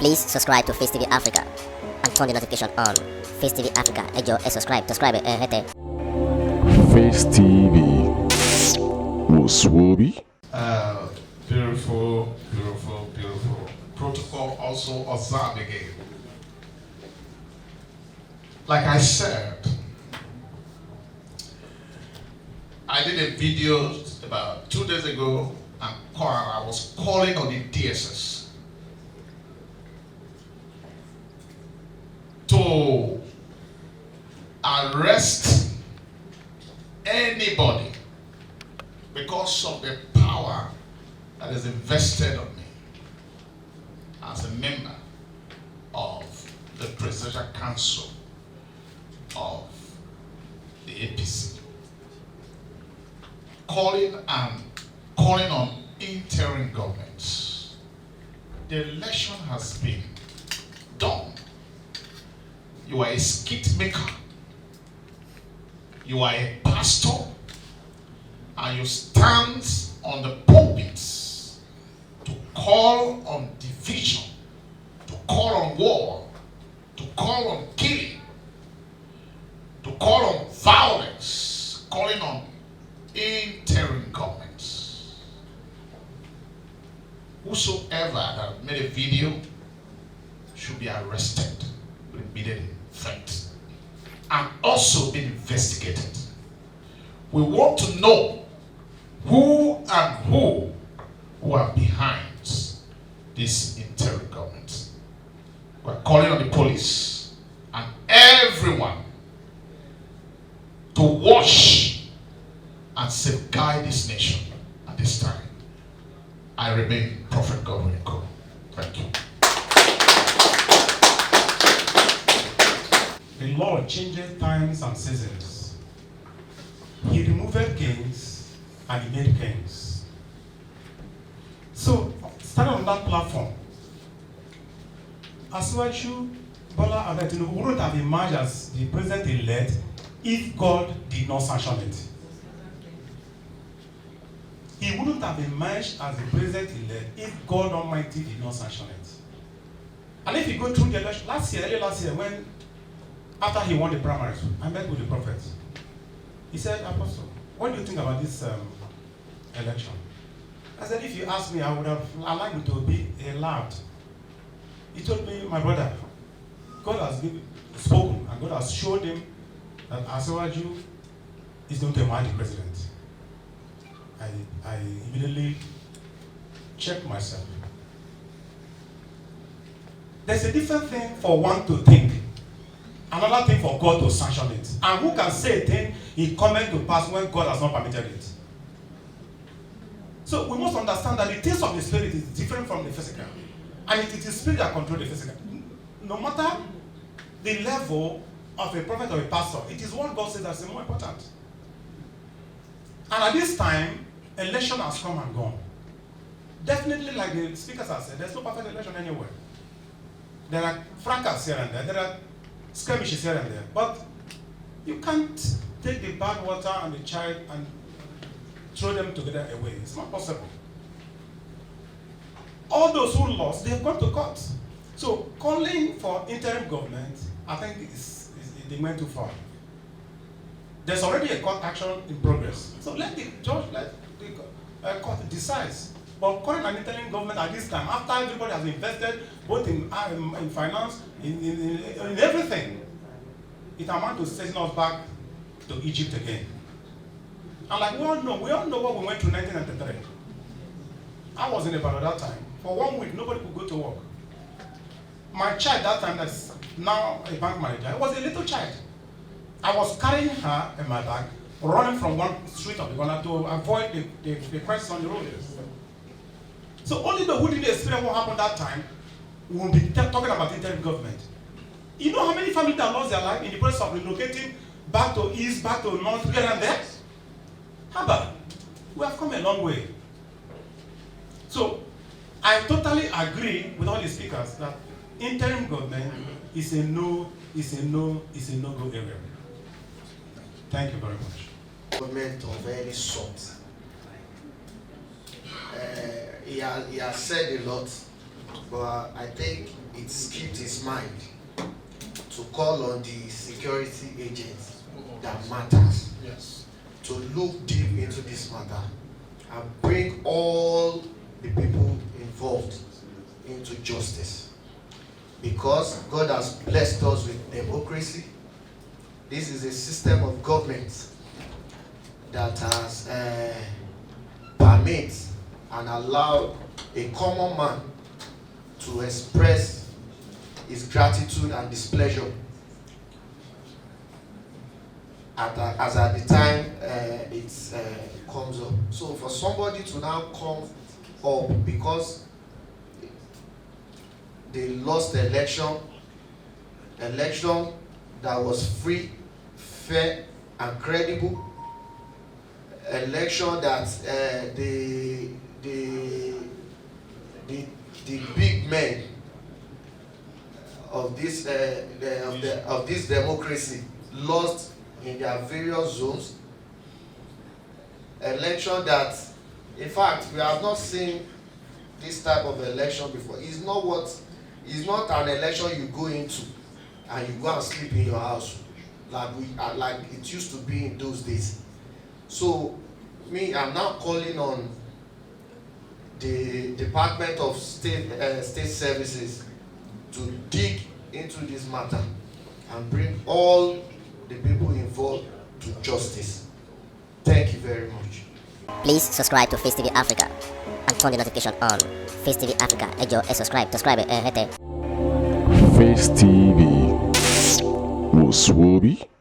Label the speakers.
Speaker 1: Please subscribe to Facetv Africa and turn the notification on. Facetv Africa, ẹ jọ̀ọ́, subscribe, hete.
Speaker 2: Face TV was Swoby.
Speaker 3: Beautiful. Protocol also observed again. Like I said, I did a video about 2 days ago, and I was calling on the DSS to arrest anybody because of the power that is invested on me as a member of the Presidential Council of the APC. Calling on interim governments. The election has been done. You are a skit maker. You are a pastor, and you stand on the pulpits to call on division, to call on war, to call on killing, to call on violence, calling on interim governments. Whosoever that made a video should be arrested with immediate effect and also be investigated. We want to know who are behind this interim government. We're calling on the police and everyone to watch and safeguard this nation at this time. I remain Prophet Godwin Ikuru. Thank you.
Speaker 4: The Lord changes times and seasons. He removed kings and he made kings. So, standing on that platform, Asiwaju Bola Ahmed Tinubu wouldn't have emerged as the president-elect if God did not sanction it. He wouldn't have emerged as the president-elect if God Almighty did not sanction it. And if you go through the election, early last year, when after he won the primaries, I met with the prophet. He said, Apostle, what do you think about this election? I said, if you ask me, I would have allowed it to be allowed. He told me, my brother, God has spoken and God has showed him that Asiwaju is going to emerge the president. I immediately checked myself. There's a different thing for one to think, another thing for God to sanction it. And who can say a thing is coming to pass when God has not permitted it? So we must understand that the things of the spirit is different from the physical. And it is the spirit that controls the physical. No matter the level of a prophet or a pastor, it is what God says that is more important. And at this time, election has come and gone. Definitely, like the speakers have said, there's no perfect election anywhere. There are fracas here and there are skirmishes here and there. But you can't take the bad water and the child and throw them together away. It's not possible. All those who lost, they have gone to court. So calling for interim government, I think they went too far. There's already a court action in progress. So let the judge, let the court decide. But calling an interim government at this time, after everybody has invested both in finance, in everything, it amounts to sending us back to Egypt again. And like we all know what we went through in 1993. I was in Ibadan that time. For 1 week, nobody could go to work. My child that time, that's now a bank manager, was a little child. I was carrying her in my bag, running from one street of the corner to avoid the crisis on the road. So only those who didn't experience what happened that time will be talking about interim government. You know how many families that lost their life in the process of relocating back to east, back to north, here and there? How about? We have come a long way. So I totally agree with all the speakers that interim government is a no-go area. Thank you very much.
Speaker 5: Government of any sort. He has said a lot, but I think skipped his mind to call on the security agents that matters
Speaker 3: Yes.
Speaker 5: to look deep into this matter and bring all the people involved into justice. Because God has blessed us with democracy. This is a system of government that has permit and allowed a common man to express his gratitude and displeasure as at the time it comes up. So for somebody to now come up because they lost the election that was free, fair, and credible, election that the big men of this democracy lost in their various zones, election that, in fact, we have not seen this type of election before. It's not an election you go into and you go and sleep in your house like it used to be in those days. So I'm now calling on the Department of State Services to dig into this matter and bring all the people involved to justice. Thank you very much.
Speaker 1: Please subscribe to Face TV Africa and turn the notification on. Face TV Africa, ẹ jọ̀ọ́ ẹ subscribe hete.
Speaker 2: Face TV was Swoby.